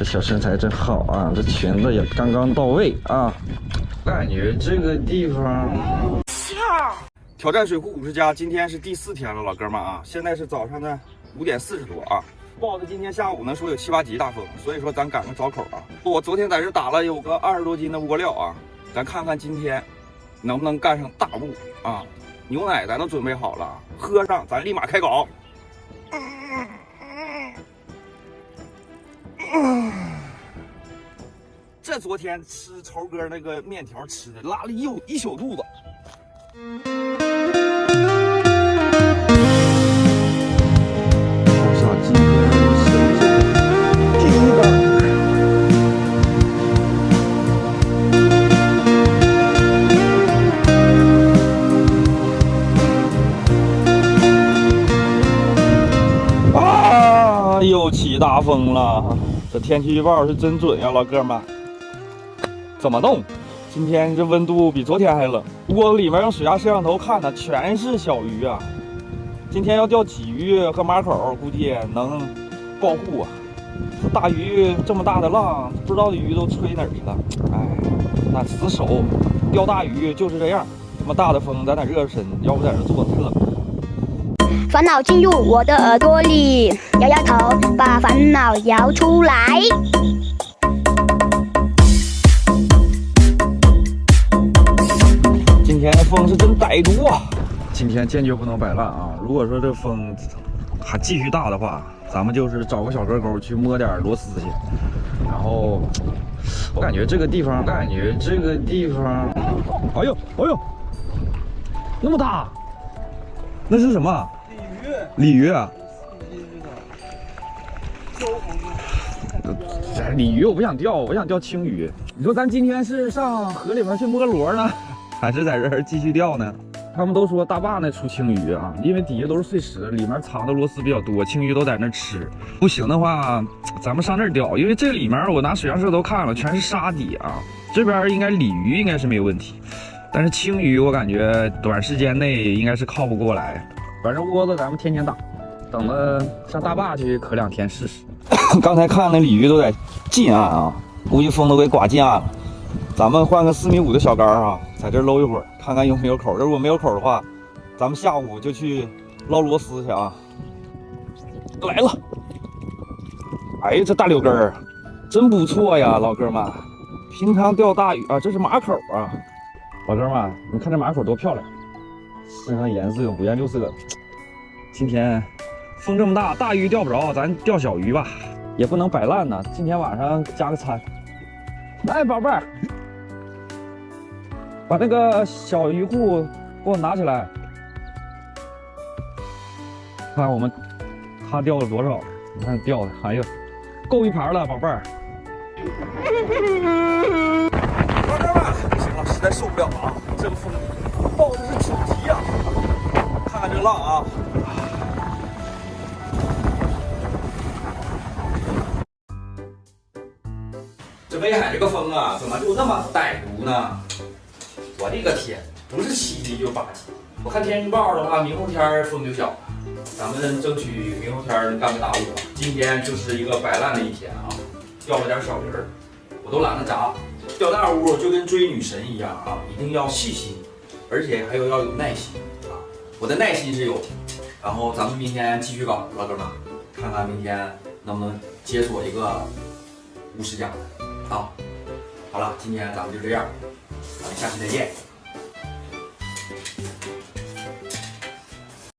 这小身材真好啊，这裙子也刚刚到位啊，感觉这个地方。挑战水库50加，今天是第4天了，老哥们啊，现在是早上的5点40多啊。报的今天下午能说有7、8级大风，所以说咱赶个早口啊。我昨天在这打了有个20多斤的窝料啊，咱看看今天能不能干上大雾啊。牛奶咱都准备好了，喝上咱立马开搞。这昨天吃超哥那个面条吃的，拉了一宿肚子。今天是第1个。啊！又起大风了，这天气预报是真准呀，老哥们。怎么弄？今天这温度比昨天还冷，窝里面用水压摄像头看的全是小鱼啊。今天要钓鲫鱼和马口，估计能报户啊。这大鱼这么大的浪，不知道的鱼都吹哪儿去了。哎，那死手，钓大鱼就是这样。这么大的风，咱得热身，要不在这坐着特冷。烦恼进入我的耳朵里，摇摇头，把烦恼摇出来。今天的风是真歹毒啊！今天坚决不能摆烂啊！如果说这风还继续大的话，咱们就是找个小河沟去摸点螺丝去。然后，我感觉这个地方，哎呦，那么大，那是什么？鲤鱼啊！这鲤鱼我不想钓，我想钓青鱼。你说咱今天是上河里面去摸螺呢，还是在这儿继续钓呢？他们都说大坝那出青鱼啊，因为底下都是碎石，里面藏的螺丝比较多，青鱼都在那吃。不行的话，咱们上这儿钓，因为这里面我拿水压摄像头看了，全是沙底啊。这边应该鲤鱼应该是没有问题，但是青鱼我感觉短时间内应该是靠不过来。反正窝子咱们天天打，等着上大坝去可2天试试。刚才看那鲤鱼都在近岸啊，估计风都给刮近岸了。咱们换个4.5米的小竿啊，在这搂一会儿，看看有没有口。如果没有口的话，咱们下午就去捞螺丝去啊。来了，哎呀，这大柳根儿真不错呀，老哥们。平常钓大鱼啊，这是马口啊，老哥们，你看这马口多漂亮，身上颜色五颜六色。今天风这么大，大鱼钓不着，咱钓小鱼吧，也不能摆烂呢。今天晚上加个餐。来，宝贝儿。把那个小鱼护给我拿起来，看他钓了多少？你看钓的，哎呦，够一盘了，宝贝儿。老哥们，不行了，实在受不了了啊！这个风报的是9级啊！看看这个浪啊！这威海这个风啊，怎么就那么歹毒呢？我的个天，不是7级就是8级。我看天气预报的话，明后天风就小，咱们争取明后天干个大雾吧。今天就是一个摆烂的一天啊，钓了点小鱼儿，我都懒得炸。钓大雾就跟追女神一样啊，一定要细心，而且还要有耐心啊。我的耐心是有，然后咱们明天继续搞，老哥们，看看明天能不能解锁一个50加啊。好了，今天咱们就这样。咱们下期再见。